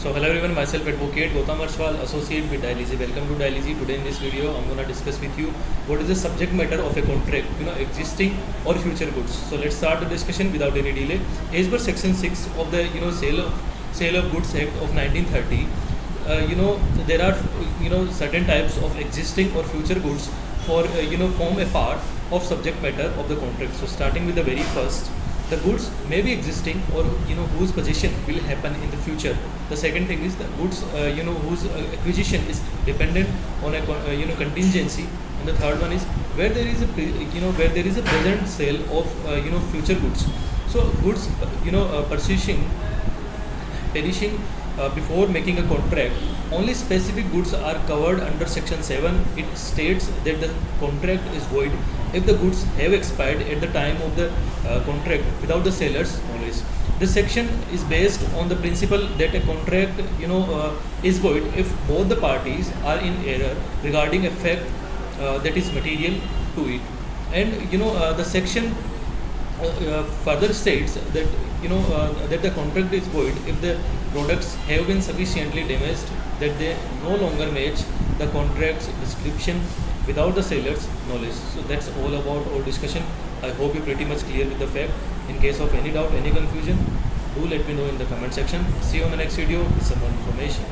So hello everyone, myself Advocate Gautam Arshwal, Associate with Dialyzy. Welcome to Dialyzy. Today in this video, I'm gonna discuss with you what is the subject matter of a contract, existing or future goods. So let's start the discussion without any delay. As per Section 6 of the Sale of Goods Act of 1930, there are certain types of existing or future goods for form a part of subject matter of the contract. So starting with the very first, the goods may be existing or whose possession will happen in the future. The second thing is the goods whose acquisition is dependent on a contingency. And the third one is where there is a present sale of future goods. So goods perishing before making a contract. Only specific goods are covered under Section 7. It states that the contract is void if the goods have expired at the time of the contract without the seller's knowledge. This section is based on the principle that a contract is void if both the parties are in error regarding a fact that is material to it. And the section further states that that the contract is void if the products have been sufficiently damaged that they no longer match the contract's description without the seller's knowledge. So that's all about our discussion. I hope you're pretty much clear with the fact. In case of any doubt, any confusion, do let me know in the comment section. See you on the next video with some more information.